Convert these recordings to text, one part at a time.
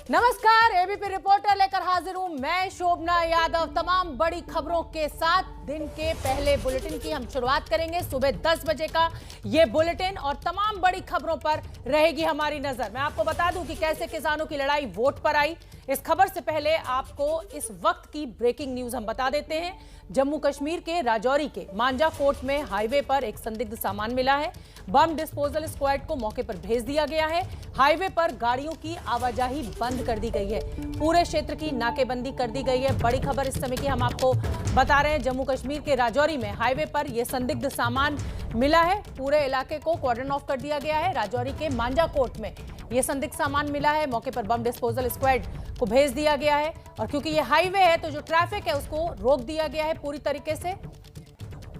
नमस्कार, ABP reporter लेकर हाजिर हूं मैं शोभना यादव। तमाम बड़ी खबरों के साथ दिन के पहले बुलेटिन की हम शुरुआत करेंगे। सुबह 10 बजे का ये बुलेटिन और तमाम बड़ी खबरों पर रहेगी हमारी नजर। मैं आपको बता दूं कि कैसे किसानों की लड़ाई वोट पर आई। इस खबर से पहले आपको इस वक्त की ब्रेकिंग न्यूज हम बता देते हैं। जम्मू कश्मीर के राजौरी के मांजा कोट में हाईवे पर एक संदिग्ध सामान मिला है। बम डिस्पोजल स्क्वाड को मौके पर भेज दिया गया है। हाईवे पर गाड़ियों की आवाजाही बंद कर दी गई है। पूरे क्षेत्र की नाकेबंदी कर दी गई है। बड़ी खबर इस समय की हम आपको बता रहे हैं। जम्मू कश्मीर के राजौरी में हाईवे पर यह संदिग्ध सामान मिला है। पूरे इलाके को कॉर्डन ऑफ कर दिया गया है। राजौरी के मांजा कोट में यह संदिग्ध सामान मिला है। मौके पर बम डिस्पोजल स्क्वाड को भेज दिया गया है और क्योंकि ये हाईवे है तो जो ट्रैफिक है उसको रोक दिया गया है पूरी तरीके से।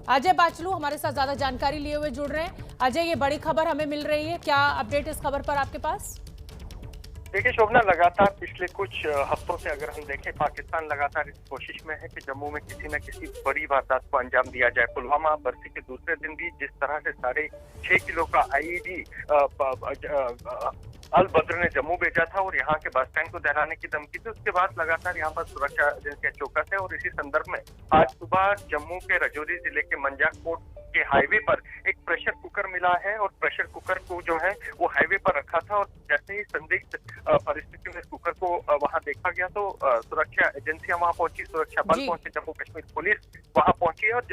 अजय बाचलू हमारे साथ ज्यादा जानकारी लिए हुए जुड़ रहे हैं। अजय, ये बड़ी खबर हमें मिल रही है, क्या अपडेट इस खबर पर आपके पास? देखिए शोभना, लगातार पिछले कुछ हफ्तों से अगर हम देखें, पाकिस्तान लगातार इस कोशिश में है कि जम्मू में किसी न किसी बड़ी वारदात को अंजाम दिया जाए। पुलवामा बरसी के दूसरे दिन भी जिस तरह से 6.5 किलो का आईईडी अल बद्र ने जम्मू भेजा था और यहाँ के बस स्टैंड को दहराने की धमकी थी, उसके बाद लगातार यहाँ पर सुरक्षा एजेंसियां चौकस है। और इसी संदर्भ में आज सुबह जम्मू के राजौरी जिले के मंजाकोट के हाईवे पर एक प्रेशर कुकर मिला है और प्रेशर कुकर को जो है वो हाईवे पर रखा था। और जैसे ही संदिग्ध परिस्थिति में इस कुकर को वहां देखा गया तो सुरक्षा एजेंसियां वहां पहुंची, सुरक्षा बल पहुंचे, जम्मू कश्मीर पुलिस वहां पहुंची और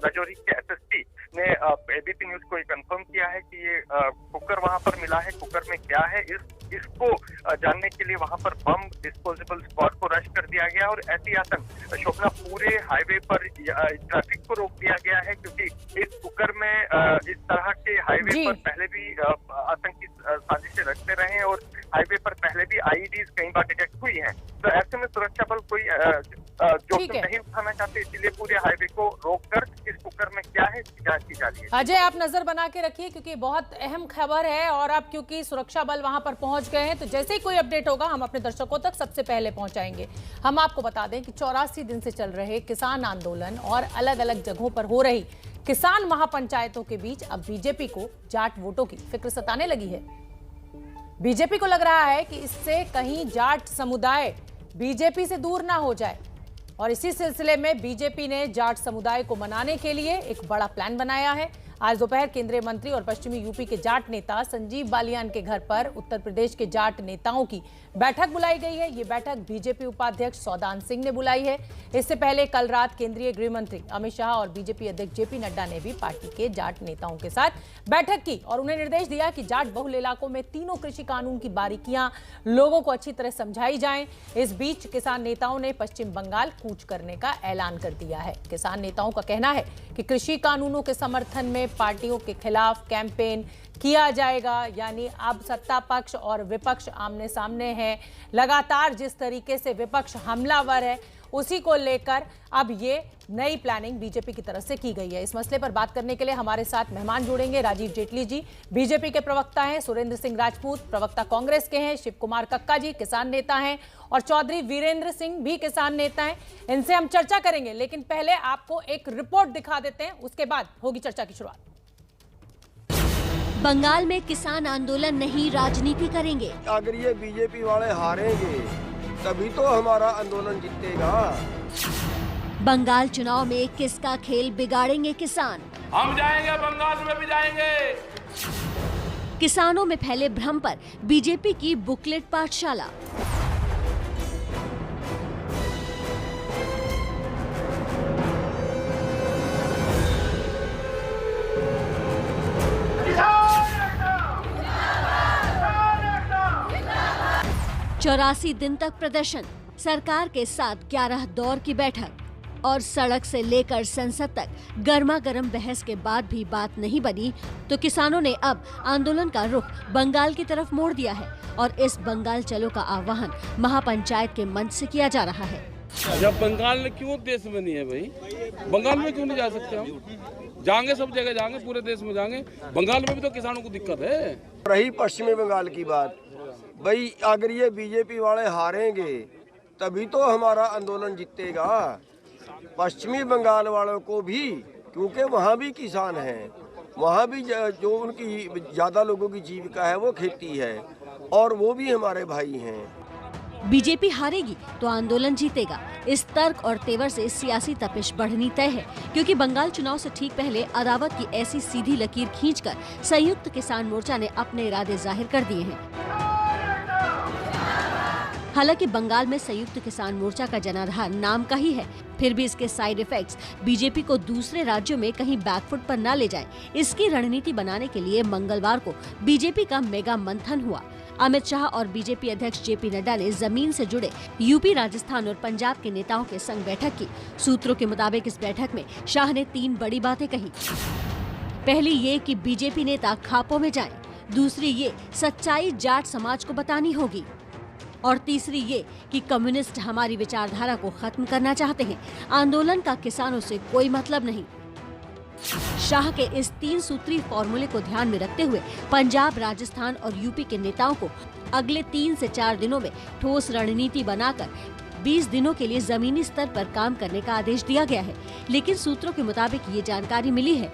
राजौरी के एसएसपी ने एबीपी न्यूज को कंफर्म किया है कि ये कुकर वहां पर मिला है। कुकर में क्या है इसको जानने के लिए वहां पर बम डिस्पोजेबल स्क्वाड को रश कर दिया गया और एहतियातन शोभना पूरे हाईवे पर ट्रैफिक को रोक दिया गया है, क्योंकि इस कुकर में इस तरह के हाईवे पर पहले भी आतंकी साजिशें रखते रहे हैं और हाईवे पर पहले भी आईईडीज कई बार डिटेक्ट हुई हैं। तो ऐसे में सुरक्षा बल कोई जोखिम नहीं उठाना चाहते, इसलिए पूरे हाईवे को रोककर इस कुकर में क्या है इसकी जांच की जा रही है। अजय, आप नजर बना के रखिए क्योंकि बहुत अहम खबर है और अब क्योंकि सुरक्षा बल वहां पर पहुंच गए हैं तो जैसे ही कोई अपडेट होगा हम अपने दर्शकों तक सबसे पहले पहुंचाएंगे। हम आपको बता दें कि 84 दिन से चल रहे किसान आंदोलन और अलग अलग जगहों पर हो रही किसान महापंचायतों के बीच अब बीजेपी को जाट वोटों की फिक्र सताने लगी है। बीजेपी को लग रहा है कि इससे कहीं जाट समुदाय बीजेपी से दूर ना हो जाए और इसी सिलसिले में बीजेपी ने जाट समुदाय को मनाने के लिए एक बड़ा प्लान बनाया है। आज दोपहर केंद्रीय मंत्री और पश्चिमी यूपी के जाट नेता संजीव बालियान के घर पर उत्तर प्रदेश के जाट नेताओं की बैठक बुलाई गई है। ये बैठक बीजेपी उपाध्यक्ष सौदान सिंह ने बुलाई है। इससे पहले कल रात केंद्रीय गृह मंत्री अमित शाह और बीजेपी अध्यक्ष जेपी नड्डा ने भी पार्टी के जाट नेताओं के साथ बैठक की और उन्हें निर्देश दिया कि जाट बहुल इलाकों में तीनों कृषि कानून की बारीकियां लोगों को अच्छी तरह समझाई जाएं। इस बीच किसान नेताओं ने पश्चिम बंगाल कूच करने का ऐलान कर दिया है। किसान नेताओं का कहना है कि कृषि कानूनों के समर्थन में पार्टियों के खिलाफ कैंपेन किया जाएगा, यानी अब सत्ता पक्ष और विपक्ष आमने सामने है। लगातार जिस तरीके से विपक्ष हमलावर है उसी को लेकर अब ये नई प्लानिंग बीजेपी की तरफ से की गई है। इस मसले पर बात करने के लिए हमारे साथ मेहमान जुड़ेंगे। राजीव जेटली जी बीजेपी के प्रवक्ता हैं, सुरेंद्र सिंह राजपूत प्रवक्ता कांग्रेस के हैं, शिव कुमार कक्का जी किसान नेता हैं और चौधरी वीरेंद्र सिंह भी किसान नेता हैं। इनसे हम चर्चा करेंगे, लेकिन पहले आपको एक रिपोर्ट दिखा देते हैं, उसके बाद होगी चर्चा की शुरुआत। बंगाल में किसान आंदोलन नहीं, राजनीति करेंगे। अगर ये बीजेपी वाले हारेंगे तभी तो हमारा आंदोलन जीतेगा। बंगाल चुनाव में किसका खेल बिगाड़ेंगे किसान? हम जाएंगे, बंगाल में भी जाएंगे। किसानों में फैले भ्रम पर बीजेपी की बुकलेट पाठशाला। चौरासी दिन तक प्रदर्शन, सरकार के साथ 11 दौर की बैठक और सड़क से लेकर संसद तक गर्मा गर्म बहस के बाद भी बात नहीं बनी तो किसानों ने अब आंदोलन का रुख बंगाल की तरफ मोड़ दिया है और इस बंगाल चलो का आह्वान महापंचायत के मंच से किया जा रहा है। जब बंगाल में क्यों देश में नहीं है भाई, बंगाल में क्यों नहीं जा सकते? हम जाएंगे, सब जगह जाएंगे, पूरे देश में जाएंगे। बंगाल में भी तो किसानों को दिक्कत है। रही पश्चिमी बंगाल की बात, भाई अगर ये बीजेपी वाले हारेंगे तभी तो हमारा आंदोलन जीतेगा। पश्चिमी बंगाल वालों को भी, क्योंकि वहाँ भी किसान हैं, वहाँ भी जो उनकी ज़्यादा लोगों की जीविका है वो खेती है, और वो भी हमारे भाई हैं। बीजेपी हारेगी तो आंदोलन जीतेगा, इस तर्क और तेवर से सियासी तपिश बढ़नी तय है, क्योंकि बंगाल चुनाव से ठीक पहले अदावत की ऐसी सीधी लकीर खींचकर संयुक्त किसान मोर्चा ने अपने इरादे जाहिर कर दिए हैं। हालांकि बंगाल में संयुक्त किसान मोर्चा का जनाधार नाम का ही है, फिर भी इसके साइड इफेक्ट्स बीजेपी को दूसरे राज्यों में कहीं बैकफुट पर न ले जाए, इसकी रणनीति बनाने के लिए मंगलवार को बीजेपी का मेगा मंथन हुआ। अमित शाह और बीजेपी अध्यक्ष जेपी नड्डा ने जमीन से जुड़े यूपी, राजस्थान और पंजाब के नेताओं के संग बैठक की। सूत्रों के मुताबिक इस बैठक में शाह ने 3 बड़ी बातें कही। पहली ये कि बीजेपी नेता खापों में जाएं, दूसरी ये सच्चाई जाट समाज को बतानी होगी, और तीसरी ये कि कम्युनिस्ट हमारी विचारधारा को खत्म करना चाहते हैं, आंदोलन का किसानों से कोई मतलब नहीं। शाह के इस 3 सूत्री फॉर्मूले को ध्यान में रखते हुए पंजाब, राजस्थान और यूपी के नेताओं को अगले 3 से 4 दिनों में ठोस रणनीति बनाकर 20 दिनों के लिए जमीनी स्तर पर काम करने का आदेश दिया गया है। लेकिन सूत्रों के मुताबिक ये जानकारी मिली है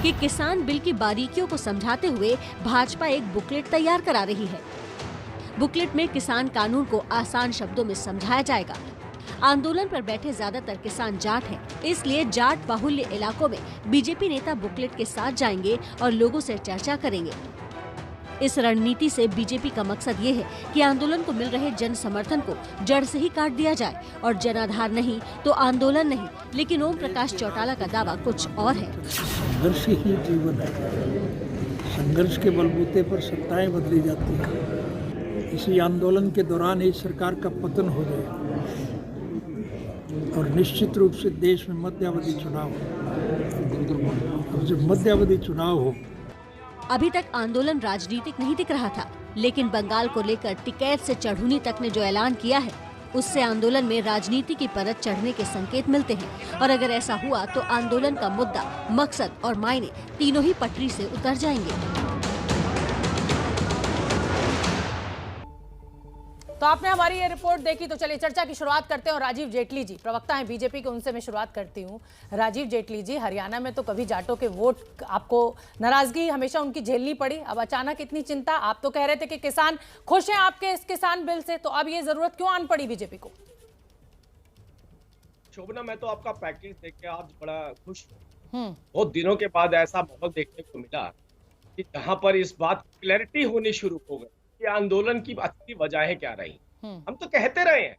कि किसान बिल की बारीकियों को समझाते हुए भाजपा एक बुकलेट तैयार करा रही है। बुकलेट में किसान कानून को आसान शब्दों में समझाया जाएगा। आंदोलन पर बैठे ज्यादातर किसान जाट हैं, इसलिए जाट बाहुल्य इलाकों में बीजेपी नेता बुकलेट के साथ जाएंगे और लोगों से चर्चा करेंगे। इस रणनीति से बीजेपी का मकसद ये है कि आंदोलन को मिल रहे जन समर्थन को जड़ से ही काट दिया जाए, और जनाधार नहीं तो आंदोलन नहीं। लेकिन ओम प्रकाश चौटाला का दावा कुछ और है। संघर्ष ही जीवन है, संघर्ष के बलबूते पर सत्ताएं बदली जाती हैं। इसी आंदोलन के दौरान इस सरकार का पतन हो जाए और निश्चित रूप से देश में मध्यावधि चुनाव हो। और जब मध्यावधि चुनाव हो, अभी तक आंदोलन राजनीतिक नहीं दिख रहा था, लेकिन बंगाल को लेकर टिकैत से चढ़ूनी तक ने जो ऐलान किया है, उससे आंदोलन में राजनीति की परत चढ़ने के संकेत मिलते हैं। और अगर ऐसा हुआ तो आंदोलन का मुद्दा, मकसद और मायने तीनों ही पटरी से उतर जाएंगे। तो आपने हमारी ये रिपोर्ट देखी, तो चलिए चर्चा की शुरुआत करते हैं। और राजीव जेटली जी प्रवक्ता हैं बीजेपी के, उनसे मैं शुरुआत करती हूँ। राजीव जेटली जी, हरियाणा में तो कभी जाटों के वोट, आपको नाराजगी हमेशा उनकी झेलनी पड़ी, अब अचानक इतनी चिंता। आप तो कह रहे थे कि किसान खुश हैं आपके इस किसान बिल से, तो अब ये जरूरत क्यों आन पड़ी बीजेपी को? शोभना, मैं तो आपका पैकेज देख के आज बड़ा खुश हूँ। बहुत दिनों के बाद ऐसा माहौल देखने को मिला कि जहाँ पर इस बात की क्लैरिटी होनी शुरू हो गई कि आंदोलन की असली वजहें क्या रही। हम तो कहते रहे हैं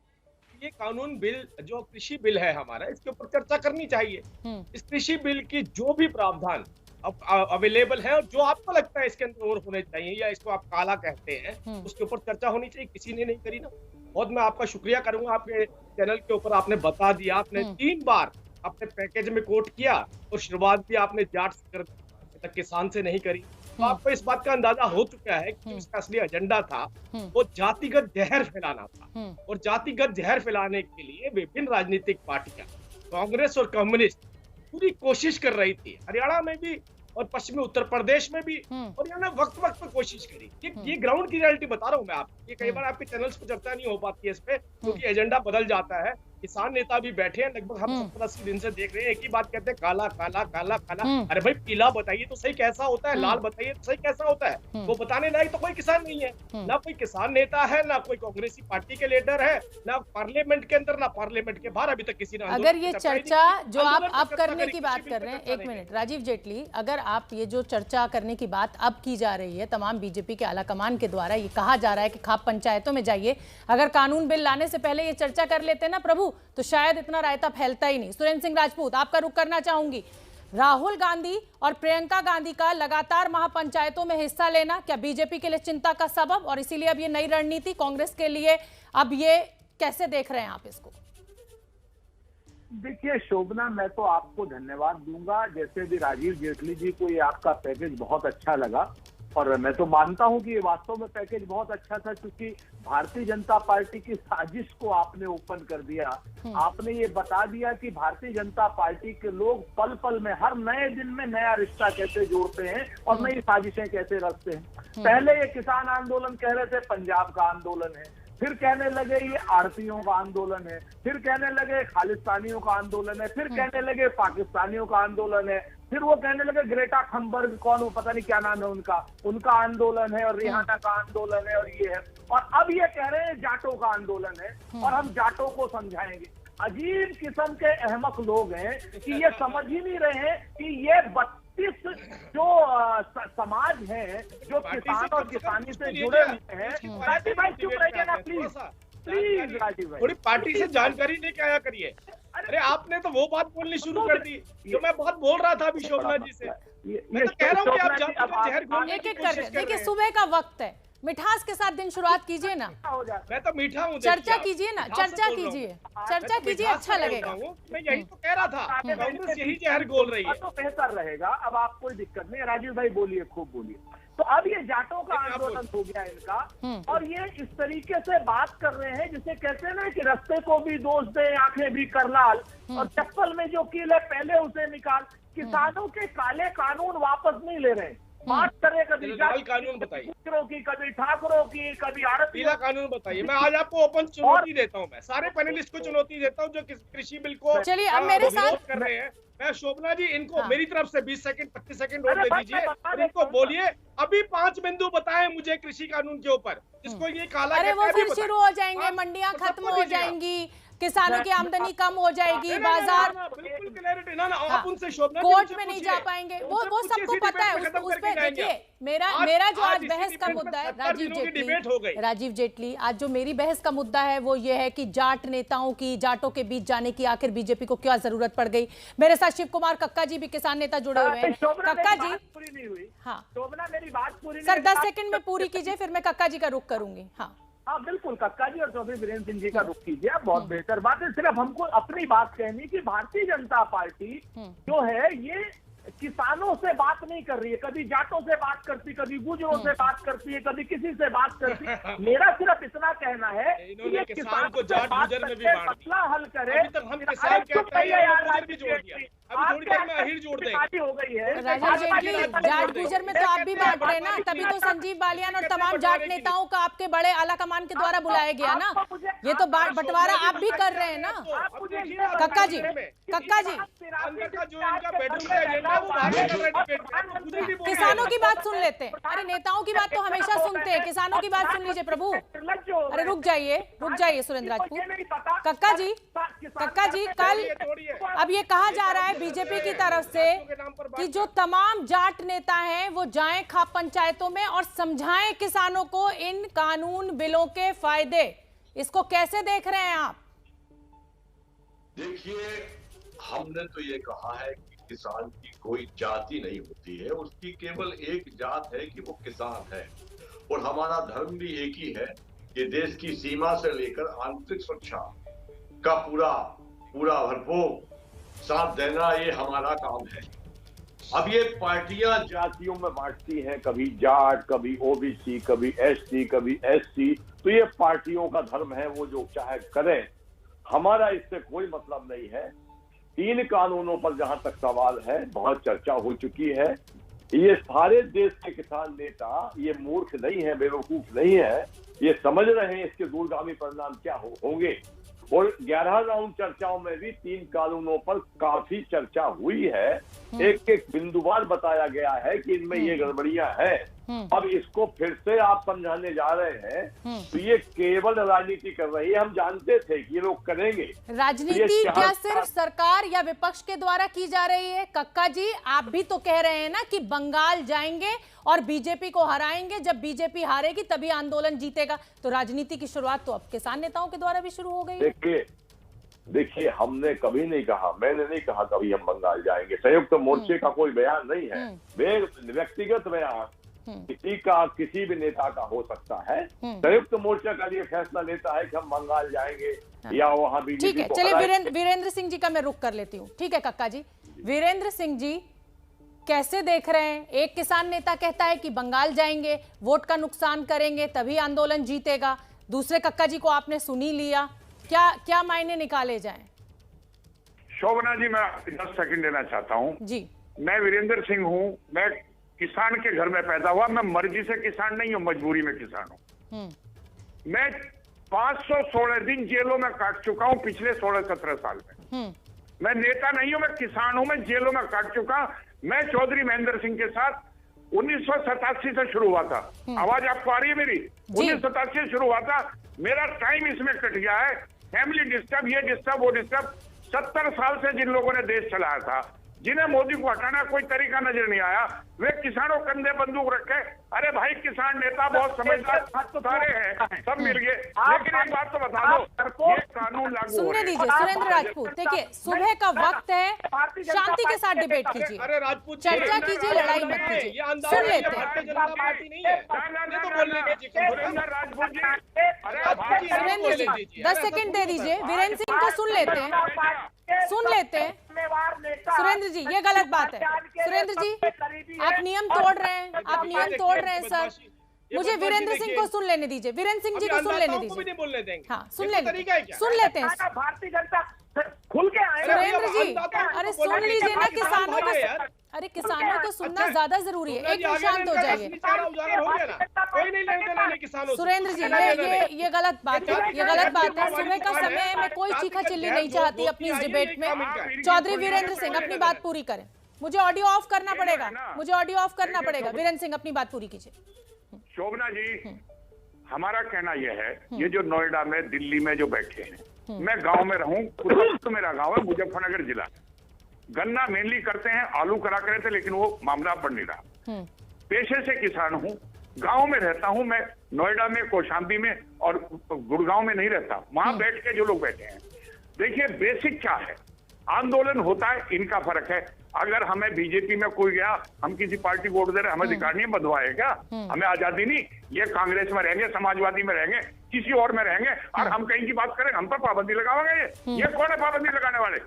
कि ये कानून बिल, जो कृषि बिल है हमारा, इसके ऊपर चर्चा करनी चाहिए। इस कृषि बिल की जो भी प्रावधान अब अवेलेबल है और जो आपको लगता है इसके अंदर और होने चाहिए, या इसको आप काला कहते हैं, उसके ऊपर चर्चा होनी चाहिए। किसी ने नहीं करी ना। बहुत मैं आपका शुक्रिया करूंगा, आपके चैनल के ऊपर आपने बता दिया, आपने 3 बार अपने पैकेज में कोट किया और शुरुआत भी आपने जाट से कर, किसान से नहीं करी। तो आपको इस बात का अंदाजा हो चुका है कि इसका असली एजेंडा था वो जातिगत जहर फैलाना था। और जातिगत जहर फैलाने के लिए विभिन्न राजनीतिक पार्टियां, कांग्रेस और कम्युनिस्ट, पूरी कोशिश कर रही थी, हरियाणा में भी और पश्चिमी उत्तर प्रदेश में भी, और इन्होंने वक्त वक्त पर कोशिश करी। ये ग्राउंड की रियलिटी बता रहा हूं मैं आपको। ये कई बार आपके चैनल्स पर चर्चा नहीं हो पाती है इस पे, क्योंकि एजेंडा बदल जाता है। किसान नेता भी बैठे हैं, लगभग हम 70-80 दिन से देख रहे हैं, एक ही बात कहते हैं, काला काला काला काला। अरे भाई, पीला बताइए तो सही कैसा होता है, लाल बताइए तो सही कैसा होता है। वो बताने लायक तो कोई किसान नहीं है, ना कोई किसान नेता है, ना कोई कांग्रेसी पार्टी के लीडर है, ना पार्लियामेंट के अंदर, ना पार्लियामेंट के बाहर अभी तक किसी ने। अगर ये चर्चा जो आप करने की बात कर रहे हैं, 1 मिनट राजीव जेटली, अगर आप ये जो चर्चा करने की बात अब की जा रही है, तमाम बीजेपी के आलाकमान के द्वारा ये कहा जा रहा है कि खाप पंचायतों में जाइए, अगर कानून बिल लाने से पहले ये चर्चा कर लेते ना प्रभु, तो शायद इतना रायता फैलता ही नहीं। सुरेंद्र सिंह राजपूत, आपका रुख करना चाहूंगी। राहुल गांधी और प्रियंका गांधी का लगातार महापंचायतों में हिस्सा लेना क्या बीजेपी के लिए चिंता का सबब, और इसीलिए अब ये नई रणनीति कांग्रेस के लिए, अब ये कैसे देख रहे हैं आप इसको? देखिए शोभना, मैं तो आपको धन्यवाद दूंगा। जैसे भी राजीव जेटली जी को ये आपका पैकेज बहुत अच्छा लगा, और मैं तो मानता हूं कि ये वास्तव में पैकेज बहुत अच्छा था, क्योंकि भारतीय जनता पार्टी की साजिश को आपने ओपन कर दिया। आपने ये बता दिया कि भारतीय जनता पार्टी के लोग पल पल में, हर नए दिन में नया रिश्ता कैसे जोड़ते हैं और नई साजिशें कैसे रचते हैं। पहले ये किसान आंदोलन कह रहे थे पंजाब का आंदोलन है, फिर कहने लगे ये आड़तियों का आंदोलन है, फिर कहने लगे खालिस्तानियों का आंदोलन है, फिर कहने लगे पाकिस्तानियों का आंदोलन है, फिर वो कहने लगे ग्रेटा थनबर्ग, कौन वो, पता नहीं क्या नाम है उनका आंदोलन है और रिहाना का आंदोलन है और ये है, और अब ये कह रहे हैं जाटों का आंदोलन है और हम जाटों को समझाएंगे। अजीब किस्म के अहमक लोग हैं कि ये समझ ही नहीं रहे हैं कि ये 32 जो समाज हैं जो किसान और किसानी से जुड़े हुए हैं। राजीव भाई चुप रहिए ना प्लीज, प्लीज राजीव भाई, थोड़ी पार्टी से जानकारी लेके आया करिए। अरे आपने तो वो बात बोलनी शुरू कर दी जो मैं बहुत बोल रहा था अभी शोभना जी से। मैं तो कह रहा हूँ कि आप जाटों को जहर घोलने की कोशिश कर रहे हैं। देखिए सुबह का वक्त है, मिठास के साथ दिन शुरुआत कीजिए ना। मैं तो मीठा हूँ, चर्चा कीजिए ना, चर्चा कीजिए, चर्चा कीजिए, अच्छा लगेगा। मैं यही तो कह रहा था, कांग्रेस यही जहर घोल रही है। तो बेहतर रहेगा, अब आप कोई दिक्कत नहीं। राजीव भाई बोलिए, खूब बोलिए। तो अब ये जाटों का आंदोलन हो गया इनका, और ये इस तरीके से बात कर रहे हैं जिसे कहते हैं ना कि रास्ते को भी दोष दे आंखें भी कर लाल, और चप्पल में जो कील है पहले उसे निकाल। किसानों के काले कानून वापस नहीं ले रहे, बात करे कभी लाल कानून बताइए, की कभी ठाकुरों की, कभी आड़त। पीला कानून बताइए। मैं आज आपको ओपन चुनौती देता हूँ, मैं सारे पैनलिस्ट को चुनौती देता हूँ जो कृषि बिल को चलिए अब मेरे साथ कर रहे हैं। मैं शोभना जी इनको मेरी तरफ से 20 सेकंड 25 सेकंड और दे दीजिए और इनको बोलिए अभी 5 बिंदु बताएं मुझे कृषि कानून के ऊपर जिसको ये काला। अरे वो फिर शुरू हो जाएंगे, मंडियां खत्म हो जाएंगी, किसानों की आमदनी कम हो जाएगी, बाजार बिल्कुल क्लैरिटी ना आप उनसे शोभना कोर्ट में नहीं जा पाएंगे, वो सबको पता है। उस पे देखिए मेरा जो आज बहस का मुद्दा है राजीव जेटली, आज जो मेरी बहस का मुद्दा है वो ये है कि जाट नेताओं की, जाटों के बीच जाने की आखिर बीजेपी को क्या जरूरत पड़ गई। मेरे साथ शिव कुमार कक्का जी भी किसान नेता जुड़े हुए हैं। कक्का जी पूरी नहीं हुई। हाँ शोभना मेरी बात पूरी सर 10 सेकंड में पूरी कीजिए, फिर मैं कक्का जी का रुख करूंगी। हाँ बिल्कुल, कक्का जी और चौधरी वीरेंद्र सिंह जी का रुख कीजिए, आप बहुत बेहतर बात है। सिर्फ हमको अपनी बात कहनी कि भारतीय जनता पार्टी जो है ये किसानों से बात नहीं कर रही है, कभी जाटों से बात करती, कभी गुजरों से बात करती है, कभी किसी से बात करती है। मेरा सिर्फ इतना कहना है कि ये किसान को जाट गुजर में भी मसला हल करे। अभी तक हम किसान कहते हैं यार, गुजर भी जोड़ दिया, अभी थोड़ी देर में अहीर जोड़ देंगे। हो गई है राजीव जेटली, जाट गुजर में तो आप भी बांट रहे ना, तभी तो संजीव बालियान और तमाम जाट नेताओं का आपके बड़े आला कमान के द्वारा बुलाया गया ना। ये तो बंटवारा आप भी कर रहे हैं ना। कक्का जी, कक्का जी किसानों की बात सुन लेते हैं। अरे नेताओं की बात तो हमेशा सुनते हैं, किसानों की बात सुन लीजिए प्रभु। अरे रुक जाइए सुरेंद्र राजपूत। कक्का जी कल अब ये कहा जा रहा है बीजेपी की तरफ से कि जो तमाम जाट नेता हैं वो जाएं खाप पंचायतों में और समझाएं किसानों को इन कानून बिलों के फायदे। इसको कैसे देख रहे हैं आप? देखिए, हमने तो ये कहा है कि किसान की कोई जाति नहीं होती है, उसकी केवल एक जात है कि वो किसान है, और हमारा धर्म भी एक ही है कि देश की सीमा से लेकर आंतरिक सुरक्षा का पूरा भरपूर साथ देना ये हमारा काम है। अब ये पार्टियां जातियों में बांटती हैं, कभी जाट, कभी ओबीसी, कभी एसटी, कभी एससी, तो ये पार्टियों का धर्म है, वो जो चाहे करें, हमारा इससे कोई मतलब नहीं है। 3 कानूनों पर जहां तक सवाल है बहुत चर्चा हो चुकी है। ये सारे देश के किसान नेता ये मूर्ख नहीं है, बेवकूफ नहीं है, ये समझ रहे हैं इसके दूरगामी परिणाम क्या होंगे। और 11 राउंड चर्चाओं में भी 3 कानूनों पर काफी चर्चा हुई है, एक बिंदुवार बताया गया है कि इनमें ये गड़बड़ियां हैं। अब इसको फिर से आप समझाने जा रहे हैं तो ये केवल राजनीति कर रही है। हम जानते थे कि ये लोग करेंगे राजनीति। क्या सिर्फ सरकार या विपक्ष के द्वारा की जा रही है? कक्का जी आप भी तो कह रहे हैं ना कि बंगाल जाएंगे और बीजेपी को हराएंगे, जब बीजेपी हारेगी तभी आंदोलन जीतेगा। तो राजनीति की शुरुआत तो अब किसान नेताओं के द्वारा भी शुरू हो गई। देखिए हमने कभी नहीं कहा, मैंने नहीं कहा कभी हम बंगाल जाएंगे। संयुक्त मोर्चे का कोई बयान नहीं है, व्यक्तिगत बयान किसी भी नेता का हो सकता है। संयुक्त मोर्चा का ये फैसला लेता है कि हम बंगाल जाएंगे या वहां बीजेपी। ठीक है, चलिए वीरेंद्र सिंह जी का मैं रुख कर लेती हूँ। ठीक है कक्का जी, वीरेंद्र सिंह जी कैसे देख रहे हैं? एक किसान नेता कहता है कि बंगाल जाएंगे, वोट का नुकसान करेंगे तभी आंदोलन जीतेगा। दूसरे कक्का जी को आपने सुन ही लिया, क्या मायने निकाले जाएं? शोभना जी मैं 10 सेकंड देना चाहता हूँ जी। मैं वीरेंद्र सिंह हूँ, मैं किसान के घर में पैदा हुआ, मैं मर्जी से किसान नहीं हूँ, मजबूरी में किसान हूँ। मैं 516 दिन जेलों में काट चुका हूँ पिछले 16-17 साल में। मैं नेता नहीं हूँ, मैं किसान हूँ, मैं जेलों में काट चुका। मैं चौधरी महेंद्र सिंह के साथ 1987 से शुरू हुआ था। आवाज आपको आ रही है मेरी? 1987 से शुरू हुआ था। मेरा टाइम इसमें कट गया है। फैमिली डिस्टर्ब, ये डिस्टर्ब, वो डिस्टर्ब। 70 साल से जिन लोगों ने देश चलाया था, जिन्हें मोदी को हटाना कोई तरीका नजर नहीं आया, वे किसानों कंधे बंदूक रखे। अरे भाई, किसान नेता बहुत समझदार सारे हैं, सब मिल गए। लेकिन एक बात तो बता दो, ये कानून लागू सुनने दीजिए सुरेंद्र राजपूत। देखिए, सुबह का वक्त है, शांति के साथ डिबेट कीजिए, अरे राजपूत चर्चा कीजिए, लड़ाई मत कीजिए। सुन लेते हैं सुरेंद्र जी, 10 सेकंड दे दीजिए। वीरेंद्र सिंह को सुन लेते हैं, सुन लेते हैं। सुरेंद्र जी, ये गलत बात है। सुरेंद्र जी, आप नियम तोड़ रहे हैं, आप नियम तोड़ रहे हैं सर। मुझे वीरेंद्र सिंह को सुन लेने दीजिए, वीरेंद्र सिंह जी को सुन लेने दीजिए। हाँ, सुन लेते हैं। भारतीय जनता खुल के आए। सुरेंद्र जी, अरे सुन लीजिए ना, किसानों को, अरे किसानों को सुनना ज्यादा जरूरी है। एक मिनट शांत हो जाइए। सुरेंद्र जी, ये गलत बात है, ये गलत बात है। सुबह का समय है, मैं कोई चीखा चिल्ली नहीं चाहती अपनी इस डिबेट में। चौधरी वीरेंद्र सिंह अपनी बात पूरी करें। मुझे ऑडियो ऑफ करना पड़ेगा, मुझे ऑडियो ऑफ करना पड़ेगा। वीरेंद्र सिंह अपनी बात पूरी कीजिए। शोभना जी, हमारा कहना यह है, ये जो नोएडा में, दिल्ली में जो बैठे हैं, मैं गांव में रहूं, तो मेरा गांव है मुजफ्फरनगर जिला। गन्ना मेनली करते हैं, आलू करा करे थे, लेकिन वो मामला बढ़ नहीं रहा। पेशे से किसान हूं, गांव में रहता हूं मैं, नोएडा में, कौशाम्बी में और गुड़गांव में नहीं रहता। वहां बैठ के जो लोग बैठे हैं, देखिए बेसिक क्या है, आंदोलन होता है, इनका फर्क है। अगर हमें बीजेपी में कोई गया, हम किसी पार्टी को वोट दे रहे, हमें अधिकार नहीं बंधवाए क्या? हमें आजादी नहीं? ये कांग्रेस में रहेंगे, समाजवादी में रहेंगे, किसी और में रहेंगे, और हम कहीं की बात करें, हम पर पाबंदी लगावांगे? ये कौन है पाबंदी लगाने वाले?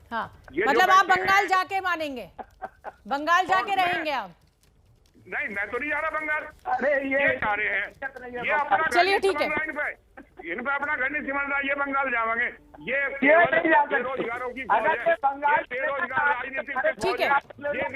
मतलब आप बंगाल जाके मानेंगे, बंगाल जाके रहेंगे आप? नहीं, मैं तो नहीं जा रहा बंगाल। अरे ये जा रहे हैं, ये अपना, चलिए ठीक है, इन पे अपना घर नहीं समझना, ये बंगाल जाएंगे। ये बेरोजगारों की ठीक है,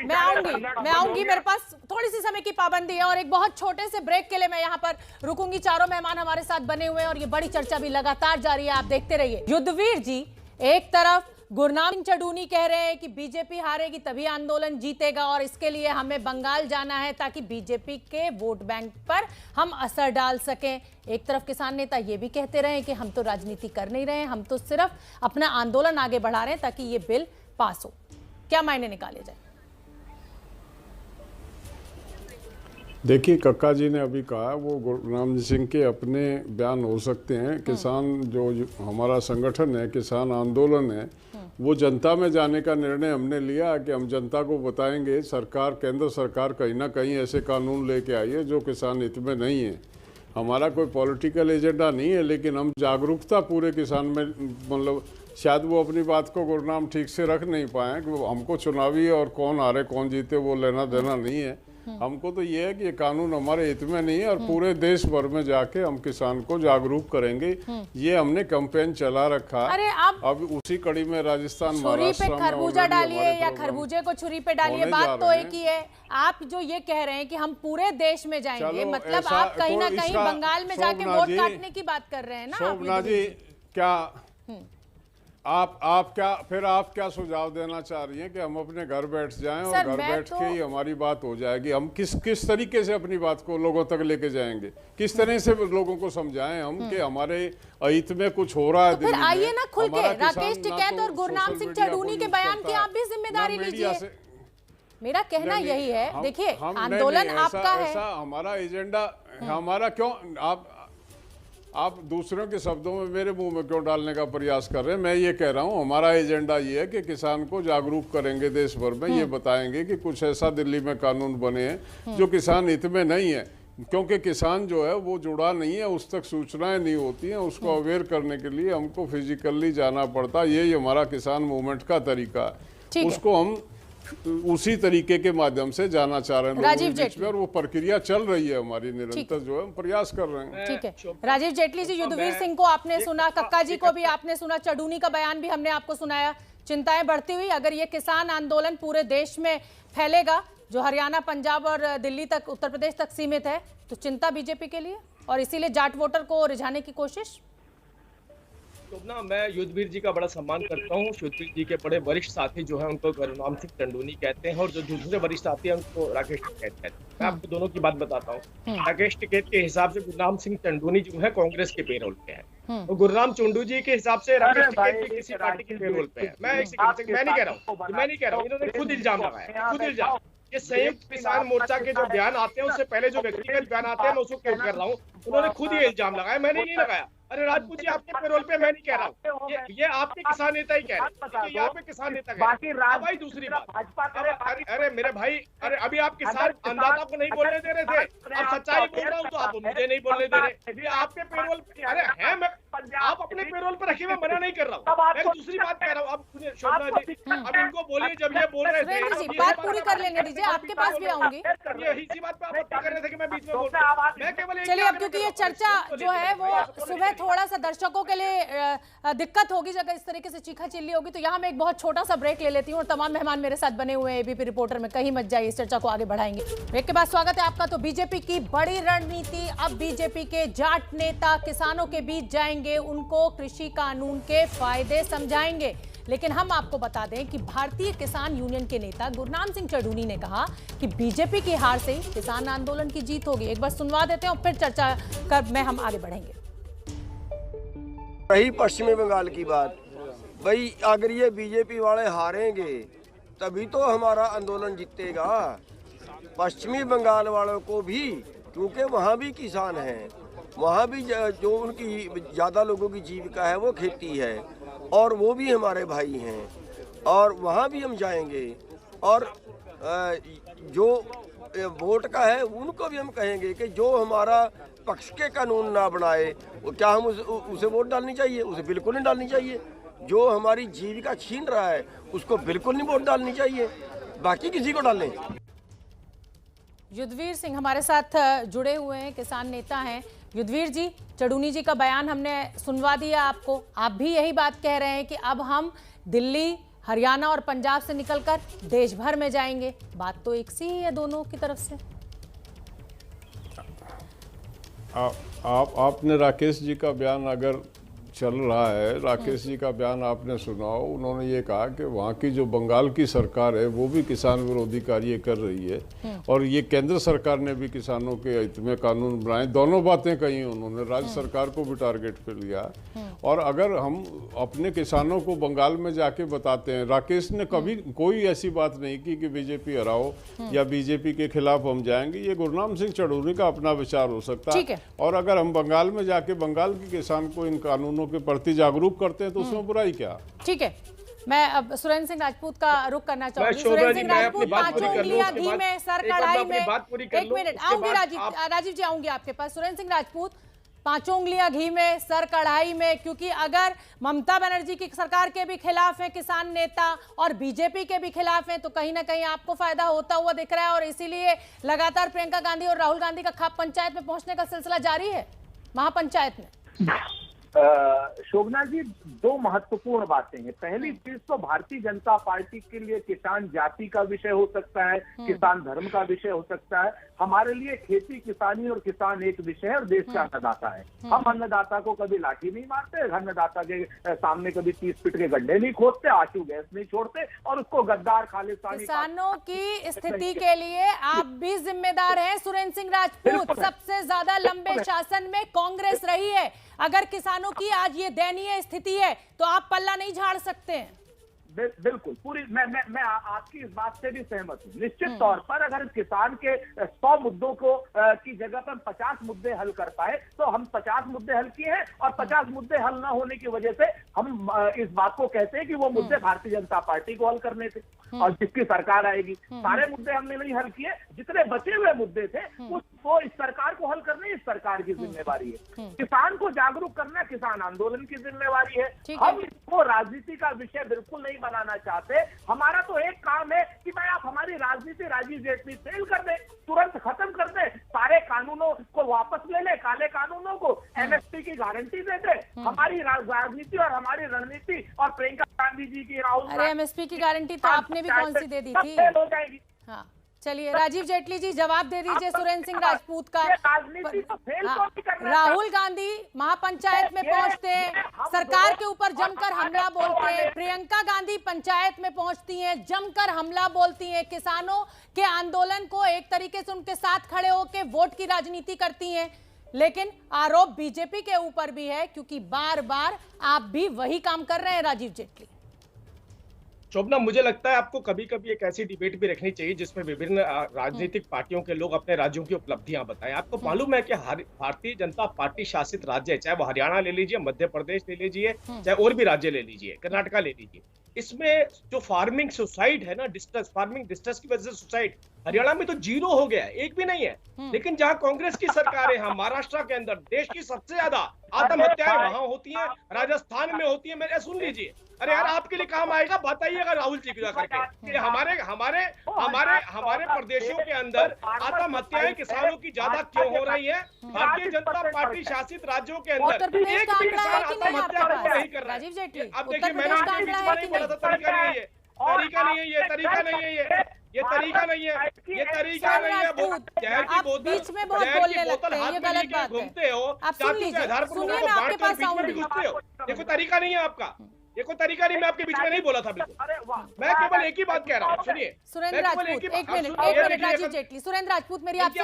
मैं आऊंगी। मेरे पास थोड़ी सी समय की पाबंदी है और एक बहुत छोटे से ब्रेक के लिए मैं यहाँ पर रुकूंगी। चारों मेहमान हमारे साथ बने हुए हैं और ये बड़ी चर्चा भी लगातार जारी है, आप देखते रहिए। युद्धवीर जी, एक तरफ गुरनाम सिंह चढ़ूनी कह रहे हैं कि बीजेपी हारेगी तभी आंदोलन जीतेगा और इसके लिए हमें बंगाल जाना है ताकि बीजेपी के वोट बैंक पर हम असर डाल सकें। एक तरफ किसान नेता ये भी कहते रहे कि हम तो राजनीति कर नहीं रहे हैं, हम तो सिर्फ अपना आंदोलन आगे बढ़ा रहे हैं ताकि ये बिल पास हो। क्या मायने निकाले जाए? देखिए, कक्का जी ने अभी कहा, वो गुरनाम सिंह के अपने बयान हो सकते हैं। किसान जो हमारा संगठन है, किसान आंदोलन है, वो जनता में जाने का निर्णय हमने लिया कि हम जनता को बताएंगे सरकार, केंद्र सरकार कहीं ना कहीं ऐसे कानून लेके आई है जो किसान हित में नहीं है। हमारा कोई पॉलिटिकल एजेंडा नहीं है, लेकिन हम जागरूकता पूरे किसान में, मतलब शायद वो अपनी बात को गुरनाम ठीक से रख नहीं पाए कि हमको चुनावी और कौन हारे कौन जीते वो लेना देना नहीं है। हमको तो ये है कि ये कानून हमारे हित में नहीं है और पूरे देश भर में जाके हम किसान को जागरूक करेंगे। ये हमने कैंपेन चला रखा। अरे अब उसी कड़ी में राजस्थान, छुरी पे खरबूजा डालिए या खरबूजे को छुरी पे डालिए, बात तो एक ही है। आप जो ये कह रहे हैं कि हम पूरे देश में जाएंगे, मतलब आप कहीं ना कहीं बंगाल में जाके वोट काटने की बात कर रहे हैं ना? शोभना जी, क्या आप क्या सुझाव देना चाह रही हैं कि हम अपने घर बैठ जाएं और घर बैठ के ही हमारी बात हो जाएगी? हम किस तरीके से अपनी बात को लोगों तक लेके जाएंगे? किस तरह से लोगों को समझाएं हम कि हमारे हित में कुछ हो रहा है? तो फिर आइए ना खुल के, राकेश टिकैत और गुरनाम सिंह चढ़ूनी के बयान की आप भी जिम्मेदारी लीजिए। मेरा कहना यही है, देखिए आंदोलन आपका है, हमारा एजेंडा, हमारा क्यों आप दूसरों के शब्दों में मेरे मुंह में क्यों डालने का प्रयास कर रहे हैं? मैं ये कह रहा हूँ, हमारा एजेंडा ये है कि किसान को जागरूक करेंगे देश भर में। ये बताएंगे कि कुछ ऐसा दिल्ली में कानून बने हैं जो किसान हित में नहीं है, क्योंकि किसान जो है वो जुड़ा नहीं है, उस तक सूचनाएं नहीं होती हैं। उसको अवेयर करने के लिए हमको फिजिकली जाना पड़ता है। यही हमारा किसान मूवमेंट का तरीका है। उसको हम उसी तरीके के माध्यम से जाना चाह रहे हैं राजीव जेटली, और वो प्रक्रिया चल रही है हमारी निरंतर, जो है हम प्रयास कर रहे हैं। ठीक है राजीव जेटली जी, युद्धवीर सिंह को आपने सुना, कक्का जी को भी आपने सुना, चढ़ूनी का बयान भी हमने आपको सुनाया। चिंताएं बढ़ती हुई, अगर ये किसान आंदोलन पूरे देश में फैलेगा, जो हरियाणा, पंजाब और दिल्ली तक, उत्तर प्रदेश तक सीमित है, तो चिंता बीजेपी के लिए, और इसीलिए जाट वोटर को रिझाने की कोशिश। शोभना, मैं युद्धवीर जी का बड़ा सम्मान करता हूँ। युद्धवीर जी के बड़े वरिष्ठ साथी जो है उनको गुरनाम सिंह टंडूनी कहते हैं, और जो दूसरे वरिष्ठ साथी हैं उनको राकेश टिकैत कहते हैं। मैं आपको दोनों की बात बताता हूँ। राकेश टिकैत के हिसाब से गुरनाम सिंह टंडूनी जो है कांग्रेस के पेरोल पे है, तो गुरनाम चुंडू जी के हिसाब से राकेश टिकैत भी किसी पार्टी के पेरोल पे है। मैं नहीं कह रहा हूँ, इन्होंने खुद इल्जाम लगाया, खुद इल्जाम। ये संयुक्त किसान मोर्चा के जो बयान आते हैं उससे पहले जो व्यक्तिगत बयान आते हैं मैं उसको कोट कर रहा हूँ, उन्होंने खुद ये इल्जाम लगाया, मैंने नहीं लगाया। अरे राजपूत जी आपके पेरोल पे मैं नहीं कह रहा हूँ, ये आपके किसान नेता ही कह रहे हैं, यहाँ पे किसान नेता कह रहे हैं। भाई दूसरी बात, अरे मेरे भाई, अरे अभी आप किसान अन्नदाता को नहीं बोलने दे रहे थे, अब सच्चाई बोल रहा हूँ तो आप मुझे नहीं बोलने दे रहे। ये आपके पेरोल पे, अरे है, मैं आप अपने पेरोल पर रखिए, मैं मना नहीं कर रहा हूँ, मैं दूसरी बात कह रहा हूँ। अब सुनिए शोभना जी, अब इनको बोलिए, जब ये बोल रहे थे बात पूरी कर लेने दीजिए, आपके पास भी आऊंगी। यही सी बात पे आप बात कर रहे थे कि मैं बीच में बोल रहा हूँ। मैं केवल चलिए, अब क्योंकि ये चर्चा जो है वो सुबह थोड़ा सा दर्शकों के लिए दिक्कत होगी, जगह इस तरीके से चीखा चिल्ली होगी, तो यहाँ मैं एक बहुत छोटा सा ब्रेक ले लेती हूँ और तमाम मेहमान मेरे साथ बने हुए हैं एबीपी रिपोर्टर में, कहीं मत जाइए, इस चर्चा को आगे बढ़ाएंगे। ब्रेक के बाद स्वागत है आपका। तो बीजेपी की बड़ी रणनीति, अब बीजेपी के जाट नेता किसानों के बीच जाएंगे, उनको कृषि कानून के फायदे समझाएंगे। लेकिन हम आपको बता दें कि भारतीय किसान यूनियन के नेता गुरनाम सिंह टंडूनी ने कहा कि बीजेपी की हार से किसान आंदोलन की जीत होगी। एक बार सुनवा देते हैं और फिर चर्चा कर में हम आगे बढ़ेंगे। रही पश्चिमी बंगाल की बात, भाई अगर ये बीजेपी वाले हारेंगे तभी तो हमारा आंदोलन जीतेगा। पश्चिमी बंगाल वालों को भी, क्योंकि वहाँ भी किसान हैं, वहाँ भी जो उनकी ज़्यादा लोगों की जीविका है वो खेती है, और वो भी हमारे भाई हैं, और वहाँ भी हम जाएंगे। और जो वोट का है उनको भी हम कहेंगे कि जो हमारा पक्ष के कानून ना बनाए, वो क्या हम उसे वोट डालनी चाहिए? उसे बिल्कुल नहीं डालनी चाहिए। जो हमारी जीविका छीन रहा है उसको बिल्कुल नहीं वोट डालनी चाहिए, बाकी किसी को डालें। युद्धवीर सिंह हमारे साथ जुड़े हुए हैं, किसान नेता हैं। युद्धवीर जी, टंडूनी जी का बयान हमने सुनवा दिया आपको, आप भी यही बात कह रहे हैं कि अब हम दिल्ली, हरियाणा और पंजाब से निकलकर देश भर में जाएंगे। बात तो एक सी ही है दोनों की तरफ से। आपने राकेश जी का बयान अगर चल रहा है, राकेश जी का बयान आपने सुनाओ, उन्होंने ये कहा कि वहाँ की जो बंगाल की सरकार है वो भी किसान विरोधी कार्य कर रही है, और ये केंद्र सरकार ने भी किसानों के हित में कानून बनाए। दोनों बातें कही उन्होंने, राज्य सरकार को भी टारगेट पे लिया। और अगर हम अपने किसानों को बंगाल में जाके बताते हैं, राकेश ने कभी कोई ऐसी बात नहीं की कि बीजेपी हराओ या बीजेपी के खिलाफ हम जाएंगे। ये गुरनाम सिंह टंडूनी का अपना विचार हो सकता है, और अगर हम बंगाल में जाके बंगाल के किसान को इन कानूनों के प्रति जागरूक करते हैं तो उसमें बुराई क्या। ठीक है, मैं अब सुरेंद्र सिंह राजपूत का रुख करना चाहूंगी। सुरेंद्र सिंह राजपूत, पांचों उंगलियां घी में, सर कढ़ाई में। एक मिनट, आऊंगी राजीव जी, आऊंगी आपके पास। सुरेंद्र सिंह राजपूत, पांचों उंगलियां घी में, सर कढ़ाई में, क्योंकि अगर ममता बनर्जी की सरकार के भी खिलाफ है किसान नेता और बीजेपी के भी खिलाफ है, तो कहीं ना कहीं आपको फायदा होता हुआ दिख रहा है, और इसीलिए लगातार प्रियंका गांधी और राहुल गांधी का खाप पंचायत में पहुंचने का सिलसिला जारी है, महापंचायत में। शोभना जी, दो महत्वपूर्ण बातें हैं। पहली चीज तो भारतीय जनता पार्टी के लिए किसान जाति का विषय हो सकता है, किसान धर्म का विषय हो सकता है। हमारे लिए खेती, किसानी और किसान एक विषय है और देश का अन्नदाता है। हम अन्नदाता को कभी लाठी नहीं मारते, अन्नदाता के सामने कभी 30 फीट के गड्ढे नहीं खोदते, आंसू गैस नहीं छोड़ते, और उसको गद्दार खालिस्तानी। किसानों की स्थिति के लिए आप भी जिम्मेदार हैं सुरेंद्र सिंह राजपूत। सबसे ज्यादा लंबे शासन में कांग्रेस रही है। अगर किसानों की आज ये दयनीय स्थिति है तो आप पल्ला नहीं झाड़ सकते हैं। बिल्कुल, पूरी मैं आपकी इस बात से भी सहमत हूँ। निश्चित तौर पर अगर किसान के 100 मुद्दों को की जगह पर 50 मुद्दे हल कर पाए तो हम 50 मुद्दे हल किए हैं, और 50 मुद्दे हल न होने की वजह से हम इस बात को कहते हैं कि वो मुद्दे भारतीय जनता पार्टी को हल करने थे, और जिसकी सरकार आएगी। सारे मुद्दे हमने नहीं हल किए, जितने बचे हुए मुद्दे थे उसको इस सरकार को हल करने इस सरकार की जिम्मेवारी है। किसान को जागरूक करना किसान आंदोलन की जिम्मेवारी है। हम इसको राजनीति का विषय बिल्कुल नहीं बनाना चाहते। हमारा तो एक काम है कि भाई आप हमारी राजनीति राजीव जेटली फेल कर दे, तुरंत खत्म कर दे, सारे कानूनों को वापस ले ले, काले कानूनों को, एमएसपी की गारंटी दे दे। हमारी राजनीति और हमारी रणनीति और प्रियंका गांधी जी की, राहुल, अरे एमएसपी की गारंटी तो आपने भी कौन सी दे दी थी? हो जाएगी। हाँ, चलिए राजीव जेटली जी जवाब दे दीजिए सुरेंद्र सिंह राजपूत का। राजनीति को फेल हाँ, कौन करना राहुल गांधी महापंचायत में पहुंचते हैं, सरकार के ऊपर जमकर हमला बोलते हैं, प्रियंका गांधी पंचायत में पहुंचती हैं, जमकर हमला बोलती हैं, किसानों के आंदोलन को एक तरीके से उनके साथ खड़े होकर वोट की राजनीति करती हैं। लेकिन आरोप बीजेपी के ऊपर भी है क्योंकि बार बार आप भी वही काम कर रहे हैं राजीव जेटली। शोभना, मुझे लगता है आपको कभी कभी एक ऐसी डिबेट भी रखनी चाहिए जिसमें विभिन्न राजनीतिक पार्टियों के लोग अपने राज्यों की उपलब्धियां बताएं। आपको मालूम है कि भारतीय जनता पार्टी शासित राज्य, चाहे वो हरियाणा ले लीजिए, मध्य प्रदेश ले लीजिए, चाहे और भी राज्य ले लीजिए, कर्नाटका ले लीजिए, इसमें जो फार्मिंग सुसाइड है ना, फार्मिंग डिस्ट्रेस की वजह से सुसाइड हरियाणा में तो 0 हो गया है, एक भी नहीं है। लेकिन जहां कांग्रेस की सरकार है, हम महाराष्ट्र के अंदर देश की सबसे ज्यादा आत्महत्याएं वहां होती हैं, राजस्थान में होती है। मेरे सुन लीजिए, अरे यार आपके लिए काम आएगा, बताइएगा राहुल जी को करके कि हमारे प्रदेशों के अंदर आत्महत्याएं किसानों की ज्यादा क्यों हो रही है। भारतीय जनता पार्टी शासित राज्यों के अंदर एक भी किसान आत्महत्या नहीं कर रहा है। अब देखिए, मैंने आपके बीच में नहीं बोला था तरीका नहीं है ये, तरीका नहीं है ये, तरीका नहीं है ये तरीका नहीं है, ये तरीका नहीं है। जहर की बोतल, जहर की बोतल हाथ में लेके घूमते हो, चाकू के आधार पर उनको बांट कर बीच में भी घुसते हो, ये कोई तरीका नहीं है आपका, ये कोई तरीका नहीं। मैं आपके बीच में नहीं बोला था बिल्कुल, मैं केवल एक ही बात कह रहा हूँ। सुनिए सुरेंद्र राजपूत, एक मिनट राजीव जेटली, सुरेंद्र राजपूत मेरी आपसे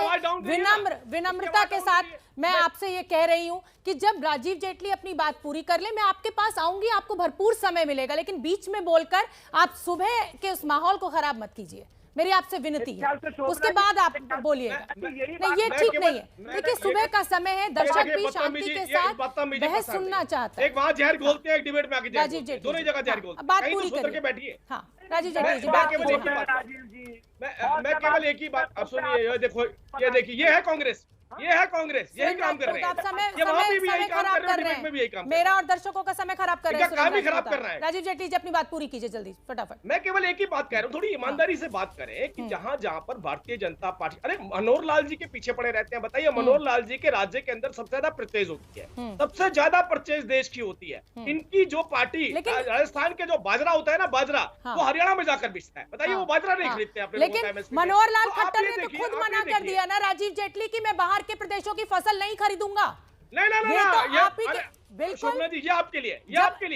विनम्रता के साथ मैं आपसे ये कह रही हूँ कि जब राजीव जेटली अपनी बात पूरी कर ले, मैं आपके पास आऊंगी, आपको भरपूर समय मिलेगा, लेकिन बीच में बोलकर आप सुबह के उस माहौल को खराब मत कीजिए, मेरी आपसे विनती है। उसके बाद आप बोलिएगा। नहीं, ये ठीक नहीं है। देखिए, सुबह का समय है, दर्शक भी शांति के साथ बहस सुनना चाहता है। एक वहाँ जहर घोलते हैं, एक डिबेट में आके राजीव जेटली दोनों जगह जहर घोलते हैं। बात पूरी करिए, बैठिए। हाँ राजीव जेटली जी, बात कीजिए। मैं केवल एक ही बात, अब सुनिए, ये देखो, ये देखिए, ये है कांग्रेस, ये है कांग्रेस, यही काम कर रहे हैं। आप समय खराब कर रहे हैं, मेरा और दर्शकों का समय खराब कर रहे हैं, काम ही खराब कर रहा है। राजीव जेटली जी अपनी बात पूरी कीजिए जल्दी फटाफट। मैं केवल एक ही बात कह रहा हूँ, थोड़ी ईमानदारी से बात करें कि जहां जहां पर भारतीय जनता पार्टी, अरे मनोहर लाल जी के पीछे पड़े रहते हैं। बताइए, मनोहर लाल जी के राज्य के अंदर सबसे ज्यादा परचेज होती है, सबसे ज्यादा परचेज देश की होती है। इनकी जो पार्टी, राजस्थान के जो बाजरा होता है ना, बाजरा, वो हरियाणा में जाकर बेचता है। बताइए, वो बाजरा नहीं खरीदते अपने। लेकिन मनोहर लाल खट्टर ने तो खुद मना कर दिया ना राजीव जेटली की, मैं बाहर के प्रदेशों की फसल नहीं खरीदूंगा। नहीं, ये आपके लिए, ये आपके लिए, ये आपके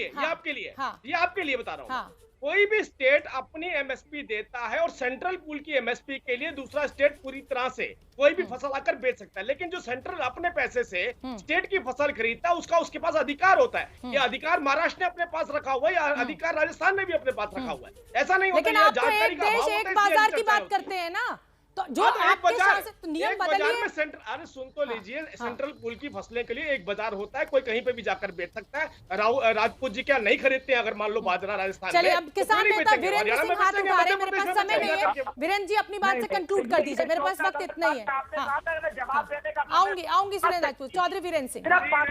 लिए, ये आपके लिए बता रहा हूँ। कोई भी स्टेट अपनी एमएसपी देता है और सेंट्रल पूल की एमएसपी के लिए दूसरा स्टेट पूरी तरह से कोई भी फसल आकर बेच सकता है। लेकिन जो सेंट्रल अपने पैसे से स्टेट की फसल खरीदता है, उसका उसके पास अधिकार होता है। ये अधिकार महाराष्ट्र ने अपने पास रखा हुआ है, या अधिकार राजस्थान ने भी अपने पास रखा हुआ है। ऐसा नहीं होता। लेकिन आप तो एक देश एक बाजार की बात करते हैं ना, तो जो आपके शासित नियम बदलिए। अरे सुन तो लीजिए, सेंट्रल पूल की फसलें के लिए एक बाजार होता है, कोई कहीं पे भी जाकर बेच सकता है। राजपूत जी क्या नहीं खरीदते हैं अगर मान लो बाजरा राजस्थान? चलिए, अब किसान नेता वीरेंद्र सिंह हाथ उठा रहे हैं, मेरे पास समय नहीं है। वीरेंद्र जी अपनी बात से कंक्लूड कर दीजिए, मेरे पास वक्त इतना ही है। आऊंगी सुरेंद्र राजपूत, चौधरी वीरेंद्र सिंह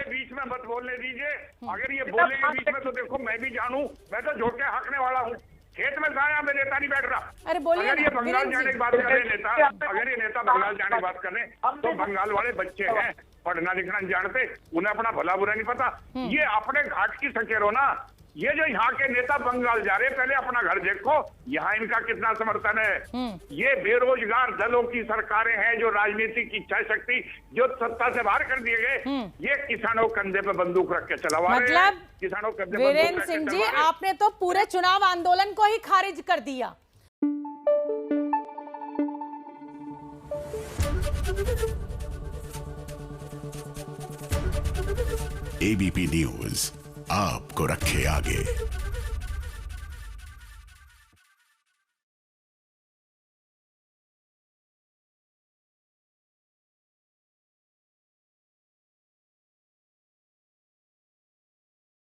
बीच में मत बोलने दीजिए। अगर ये बोलेंगे बीच में तो देखो मैं भी जानू, मैं तो झोंके हाँकने वाला हूँ। खेत में साया में नेता नहीं बैठ रहा। अरे बोलिए, अगर ये बंगाल जाने की बात करें नेता, अगर ये नेता बंगाल जाने की बात करें, तो बंगाल वाले बच्चे हैं, पढ़ना लिखना नहीं जानते, उन्हें अपना भला बुरा नहीं पता। ये अपने घाट की सकेरो ना। ये जो यहाँ के नेता बंगाल जा रहे, पहले अपना घर देखो, यहाँ इनका कितना समर्थन है। ये बेरोजगार दलों की सरकारें हैं, जो राजनीतिक इच्छा शक्ति जो सत्ता से बाहर कर दिए गए, ये किसानों कंधे पे बंदूक रख के चलावा रहे हैं। किसानों कंधे पे वीरेंद्र सिंह जी, आपने तो पूरे चुनाव आंदोलन को ही खारिज कर दिया। एबीपी न्यूज आपको रखे आगे।